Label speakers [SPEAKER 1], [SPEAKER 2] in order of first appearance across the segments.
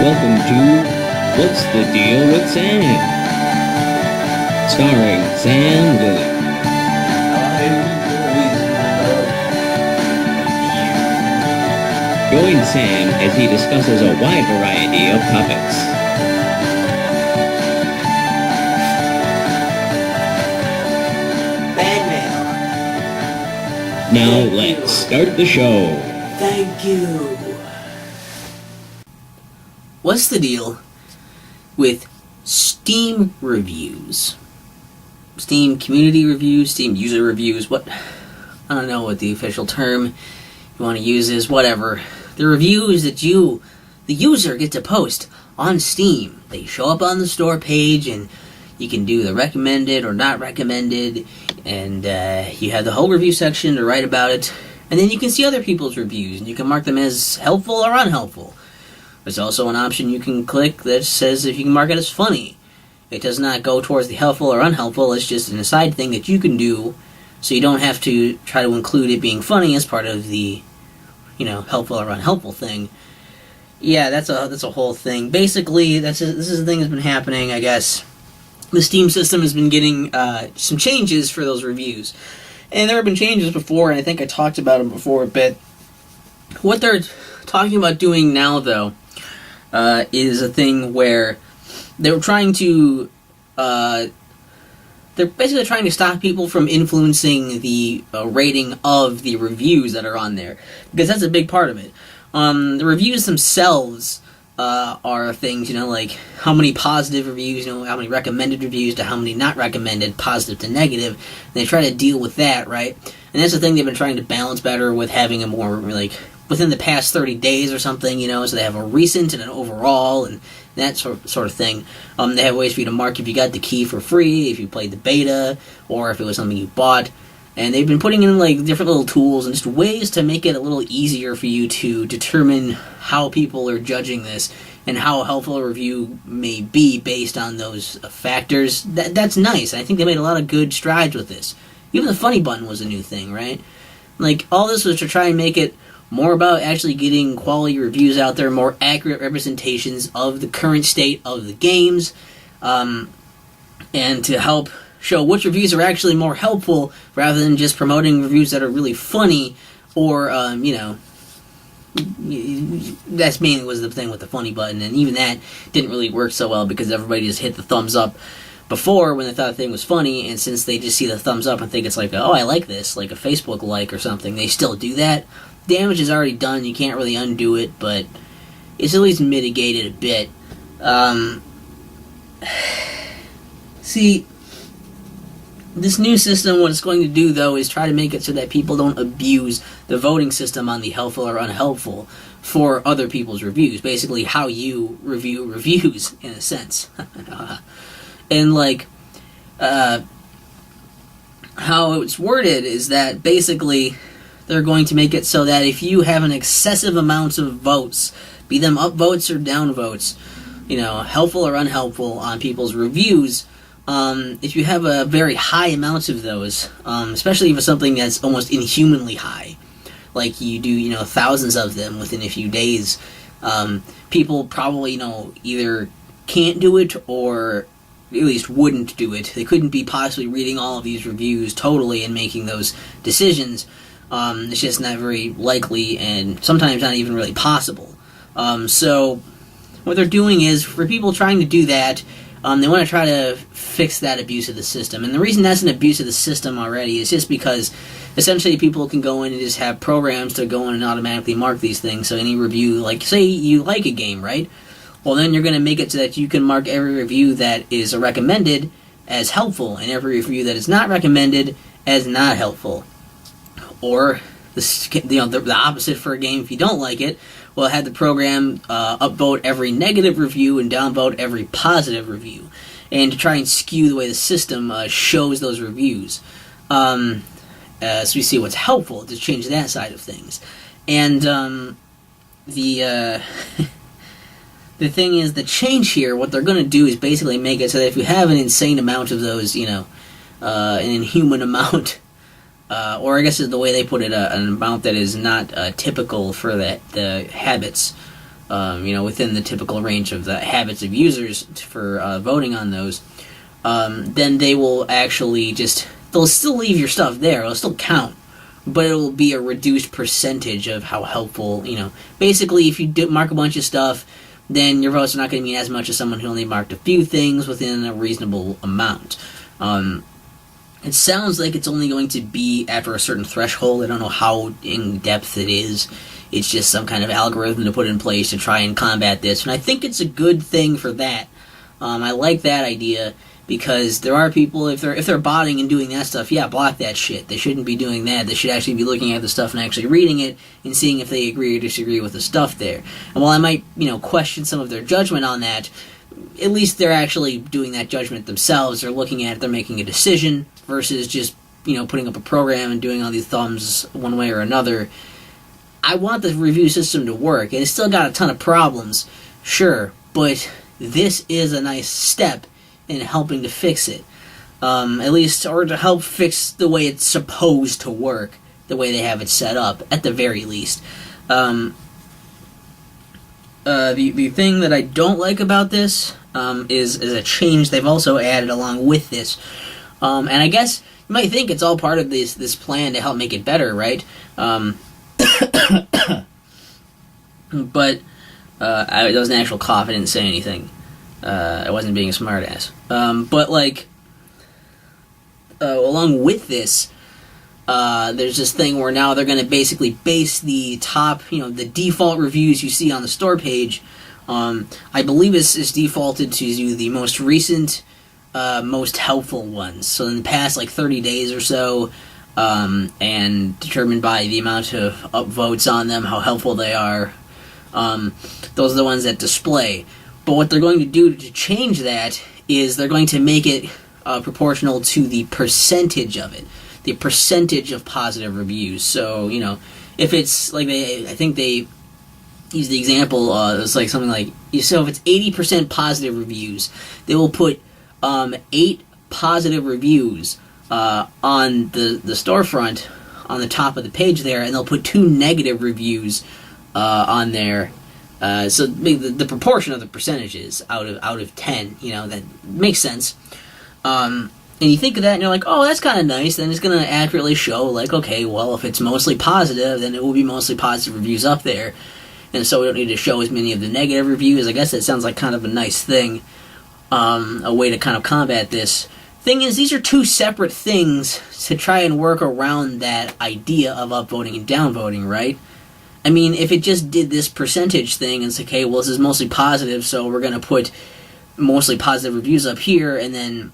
[SPEAKER 1] welcome to What's the Deal with Sam? Starring Sam Lilly. Join Sam as he discusses a wide variety of topics.
[SPEAKER 2] Bad
[SPEAKER 1] Now let's start the show.
[SPEAKER 2] Thank you. What's the deal with Steam reviews? Steam community reviews, Steam user reviews, I don't know what the official term you want to use is, whatever. The reviews that you, the user, get to post on Steam. They show up on the store page and you can do the recommended or not recommended, and you have the whole review section to write about it, and then you can see other people's reviews and you can mark them as helpful or unhelpful. There's also an option you can click that says if you can mark it as funny. It does not go towards the helpful or unhelpful, it's just an aside thing that you can do, so you don't have to try to include it being funny as part of the, helpful or unhelpful thing. Yeah, that's a whole thing. Basically, this is the thing that's been happening, I guess. The Steam system has been getting some changes for those reviews. And there have been changes before, and I think I talked about them before a bit. What they're talking about doing now, though, is a thing where they're trying to, they're basically trying to stop people from influencing the rating of the reviews that are on there, because that's a big part of it. The reviews themselves are things, like how many positive reviews, how many recommended reviews to how many not recommended, positive to negative, and they try to deal with that, right? And that's the thing they've been trying to balance better with having a more, within the past 30 days or something, so they have a recent and an overall and that sort of thing. They have ways for you to mark if you got the key for free, if you played the beta, or if it was something you bought. And they've been putting in different little tools and just ways to make it a little easier for you to determine how people are judging this and how helpful a review may be based on those factors. That's nice. I think they made a lot of good strides with this. Even the funny button was a new thing, right? All this was to try and make it more about actually getting quality reviews out there, more accurate representations of the current state of the games, and to help show which reviews are actually more helpful rather than just promoting reviews that are really funny, or, that's mainly was the thing with the funny button, and even that didn't really work so well because everybody just hit the thumbs up before when they thought the thing was funny, and since they just see the thumbs up and think it's oh, I like this, like a Facebook like or something, they still do that. Damage is already done, you can't really undo it, but it's at least mitigated a bit. See, this new system, what it's going to do, though, is try to make it so that people don't abuse the voting system on the helpful or unhelpful for other people's reviews. Basically, how you review reviews, in a sense. And, how it's worded is that, basically, they're going to make it so that if you have an excessive amount of votes, be them upvotes or downvotes, helpful or unhelpful on people's reviews, if you have a very high amount of those, especially if it's something that's almost inhumanly high, like you do, thousands of them within a few days, people probably, either can't do it or at least wouldn't do it. They couldn't be possibly reading all of these reviews totally and making those decisions. It's just not very likely and sometimes not even really possible. So what they're doing is, for people trying to do that, they want to try to fix that abuse of the system. And the reason that's an abuse of the system already is just because essentially people can go in and just have programs to go in and automatically mark these things. So any review, say you like a game, right? Well, then you're going to make it so that you can mark every review that is recommended as helpful and every review that is not recommended as not helpful. Or the opposite for a game. If you don't like it, we'll have the program upvote every negative review and downvote every positive review, and to try and skew the way the system shows those reviews. So we see what's helpful to change that side of things. And the the thing is, the change here, what they're going to do is basically make it so that if you have an insane amount of those, an inhuman amount, or I guess is the way they put it, an amount that is not typical for the habits within the typical range of the habits of users for voting on those, then they will actually they'll still leave your stuff there. It'll still count, but it'll be a reduced percentage of how helpful, Basically, if you mark a bunch of stuff, then your votes are not going to mean as much as someone who only marked a few things within a reasonable amount. It sounds like it's only going to be after a certain threshold. I don't know how in-depth it is. It's just some kind of algorithm to put in place to try and combat this, and I think it's a good thing for that. I like that idea, because there are people, if they're botting and doing that stuff, yeah, block that shit. They shouldn't be doing that. They should actually be looking at the stuff and actually reading it and seeing if they agree or disagree with the stuff there. And while I might, question some of their judgment on that, at least they're actually doing that judgment themselves. They're looking at it, they're making a decision, versus just, putting up a program and doing all these thumbs one way or another. I want the review system to work, and it's still got a ton of problems, sure, but this is a nice step in helping to fix it, at least, or to help fix the way it's supposed to work, the way they have it set up, at the very least. The thing that I don't like about this is a change they've also added along with this, and I guess you might think it's all part of this plan to help make it better, right? But it was an actual cough. I didn't say anything. I wasn't being a smartass. But along with this, there's this thing where now they're going to basically base the top, the default reviews you see on the store page. I believe it's defaulted to the most recent, most helpful ones. So in the past 30 days or so, and determined by the amount of upvotes on them, how helpful they are. Those are the ones that display. But what they're going to do to change that is they're going to make it proportional to the percentage of it, the percentage of positive reviews. So, if it's I think they use the example, it's something like, so if it's 80% positive reviews, they will put 8 positive reviews on the storefront on the top of the page there, and they'll put 2 negative reviews on there. So the proportion of the percentages out of 10, that makes sense. And you think of that and you're like, oh, that's kind of nice. Then it's going to accurately show, okay, well, if it's mostly positive, then it will be mostly positive reviews up there. And so we don't need to show as many of the negative reviews. I guess that sounds like kind of a nice thing, a way to kind of combat this. Thing is, these are 2 separate things to try and work around that idea of upvoting and downvoting, right? I mean, if it just did this percentage thing and it's okay, well, this is mostly positive, so we're going to put mostly positive reviews up here and then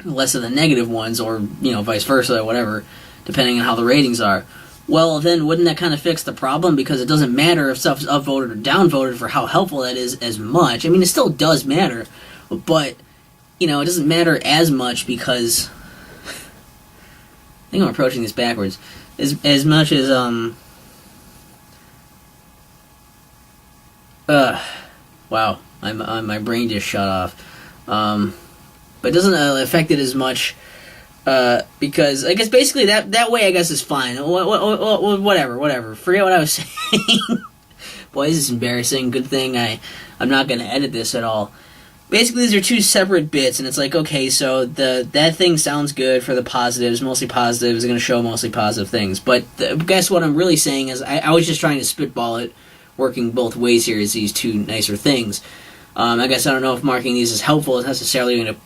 [SPEAKER 2] less of the negative ones, or, vice versa, or whatever, depending on how the ratings are. Well, then wouldn't that kind of fix the problem? Because it doesn't matter if stuff's upvoted or downvoted for how helpful that is as much. I mean, it still does matter, but, it doesn't matter as much because I think I'm approaching this backwards. As much as, wow, my brain just shut off. But it doesn't affect it as much, because I guess basically that way I guess is fine. Whatever. Forget what I was saying. Boy, this is embarrassing. Good thing I'm not going to edit this at all. Basically, these are 2 separate bits, and it's okay, so that thing sounds good for the positives, mostly positive, is going to show mostly positive things. But guess what I'm really saying is, I was just trying to spitball it, working both ways here as these 2 nicer things. I guess I don't know if marking these as helpful is necessarily going to...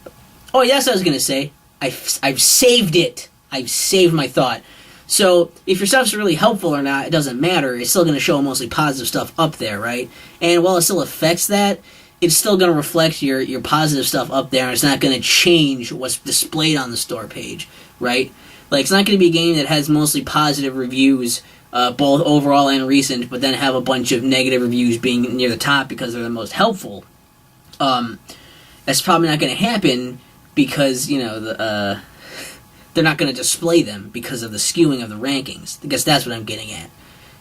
[SPEAKER 2] Oh, yes, I was going to say, I've saved it. I've saved my thought. So, if your stuff's really helpful or not, it doesn't matter. It's still going to show mostly positive stuff up there, right? And while it still affects that, it's still going to reflect your positive stuff up there, and it's not going to change what's displayed on the store page, right? It's not going to be a game that has mostly positive reviews, both overall and recent, but then have a bunch of negative reviews being near the top because they're the most helpful. That's probably not going to happen because, they're not going to display them because of the skewing of the rankings. I guess that's what I'm getting at.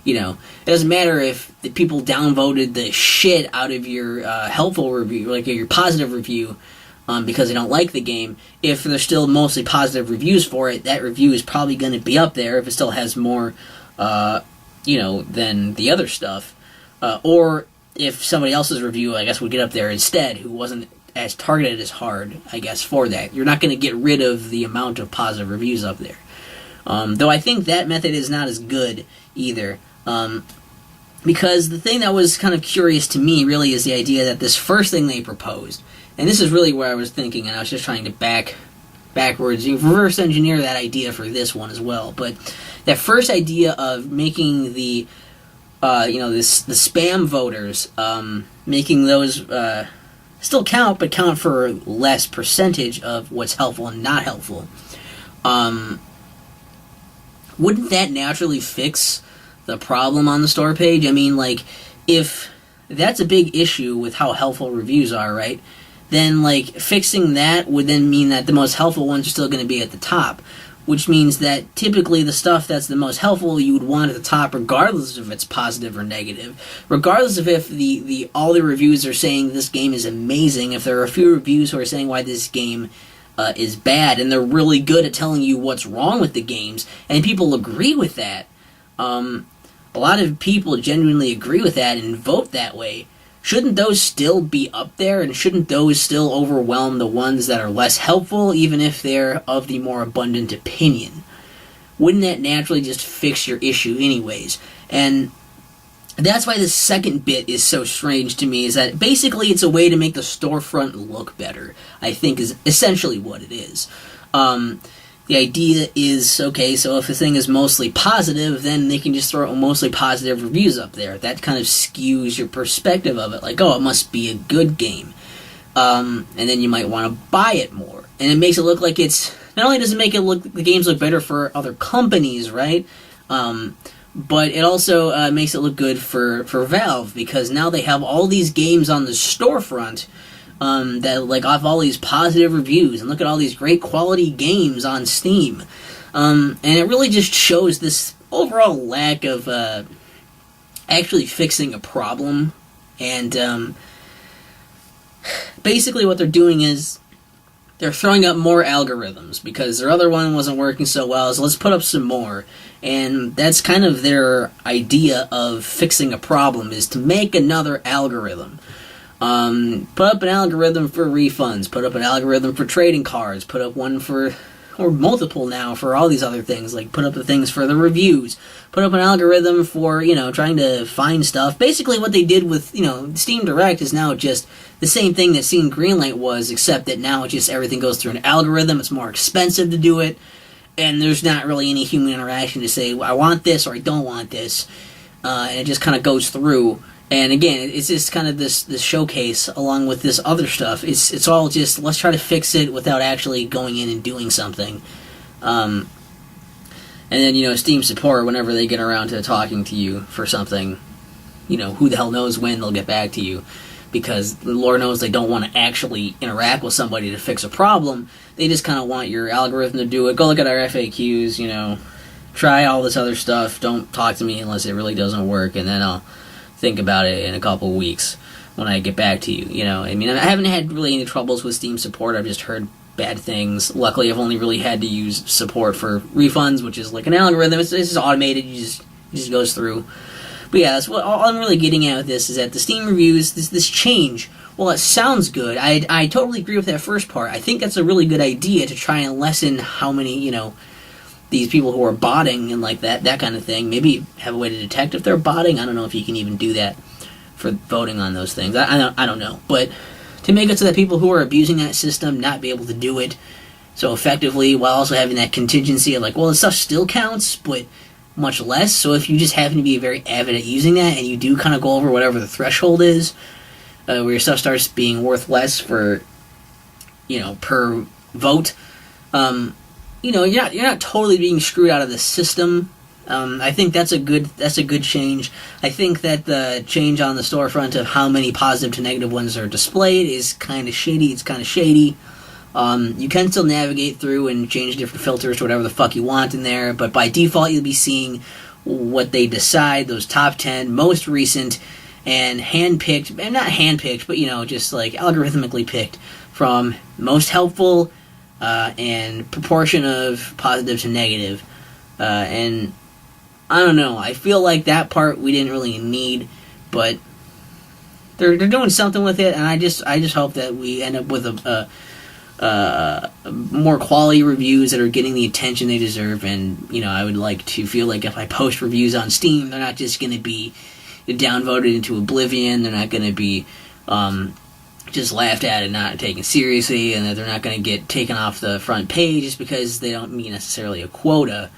[SPEAKER 2] It doesn't matter if the people downvoted the shit out of your helpful review, your positive review, because they don't like the game. If there's still mostly positive reviews for it, that review is probably going to be up there if it still has more, than the other stuff. Or if somebody else's review, I guess, would get up there instead, who wasn't as targeted as hard, I guess, for that. You're not going to get rid of the amount of positive reviews up there. Though I think that method is not as good either. Because the thing that was kind of curious to me really is the idea that this first thing they proposed, and this is really where I was thinking, and I was just trying to backwards, reverse engineer that idea for this one as well. But that first idea of making the, the spam voters, making those still count, but count for less percentage of what's helpful and not helpful. Wouldn't that naturally fix the problem on the store page? I mean, like, if that's a big issue with how helpful reviews are, right? Then, like, fixing that would then mean that the most helpful ones are still going to be at the top, which means that typically the stuff that's the most helpful you would want at the top, regardless if it's positive or negative, regardless of if all the reviews are saying this game is amazing, if there are a few reviews who are saying why this game is bad, and they're really good at telling you what's wrong with the games, and people agree with that. A lot of people genuinely agree with that and vote that way. Shouldn't those still be up there, and shouldn't those still overwhelm the ones that are less helpful, even if they're of the more abundant opinion? Wouldn't that naturally just fix your issue anyways? And that's why the second bit is so strange to me, is that basically it's a way to make the storefront look better, I think is essentially what it is. The idea is, okay, so if a thing is mostly positive, then they can just throw mostly positive reviews up there. That kind of skews your perspective of it. Like, oh, it must be a good game. And then you might want to buy it more. And it makes it look like it's... Not only does it make the games look better for other companies, right? But it also makes it look good for Valve, because now they have all these games on the storefront that like have all these positive reviews, and look at all these great quality games on Steam, and it really just shows this overall lack of actually fixing a problem. And basically what they're doing is they're throwing up more algorithms because their other one wasn't working so well, so let's put up some more. And that's kind of their idea of fixing a problem, is to make another algorithm. Put up an algorithm for refunds, put up an algorithm for trading cards, put up one for, or multiple now, for all these other things, like put up the things for the reviews, put up an algorithm for, trying to find stuff. Basically what they did with, Steam Direct is now just the same thing that Steam Greenlight was, except that now just everything goes through an algorithm. It's more expensive to do it, and there's not really any human interaction to say, I want this or I don't want this, and it just kind of goes through. And again, it's just kind of this showcase along with this other stuff. It's all just, let's try to fix it without actually going in and doing something. And then, Steam support, whenever they get around to talking to you for something, who the hell knows when they'll get back to you. Because the Lord knows they don't want to actually interact with somebody to fix a problem. They just kind of want your algorithm to do it. Go look at our FAQs, try all this other stuff. Don't talk to me unless it really doesn't work, and then I'll think about it in a couple of weeks when I get back to you. I haven't had really any troubles with Steam support. I've just heard bad things. Luckily, I've only really had to use support for refunds, which is like an algorithm. It's just automated. It just goes through. But yeah, that's what all I'm really getting at with this, is that the Steam reviews, this change, well, it sounds good. I totally agree with that first part. I think that's a really good idea to try and lessen how many, these people who are botting and like that kind of thing. Maybe have a way to detect if they're botting. I don't know if you can even do that for voting on those things. I don't know. But to make it so that people who are abusing that system not be able to do it so effectively, while also having that contingency of like, well, the stuff still counts, but much less. So if you just happen to be very avid at using that, and you do kind of go over whatever the threshold is, where your stuff starts being worth less for, per vote, you're not totally being screwed out of the system. I think that's a good change. I think that the change on the storefront of how many positive to negative ones are displayed is kind of shady. It's kind of shady. You can still navigate through and change different filters to whatever the fuck you want in there, but by default you'll be seeing what they decide, those top 10 most recent and handpicked, and not handpicked, but just like algorithmically picked from most helpful and proportion of positive to negative. And I don't know, I feel like that part we didn't really need, but they're doing something with it, and I just hope that we end up with a more quality reviews that are getting the attention they deserve. And I would like to feel like if I post reviews on Steam, they're not just going to be downvoted into oblivion. They're not going to be just laughed at and not taken seriously, and that they're not going to get taken off the front page just because they don't meet necessarily a quota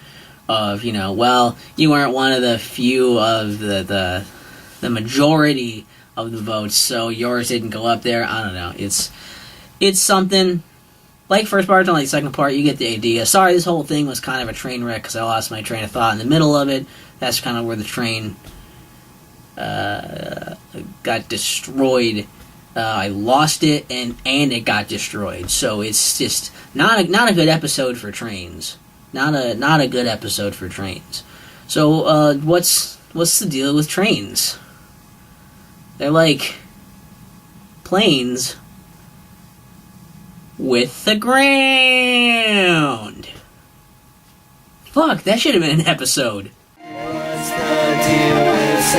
[SPEAKER 2] of well, you weren't one of the few of the majority of the votes, so yours didn't go up there. I don't know. It's something like first part, like second part. You get the idea. Sorry, this whole thing was kind of a train wreck because I lost my train of thought in the middle of it. That's kind of where the train got destroyed. I lost it and it got destroyed. So it's just not a good episode for trains. Not a good episode for trains. So what's the deal with trains? They're like planes with the ground. Fuck, that should have been an episode. What's the deal with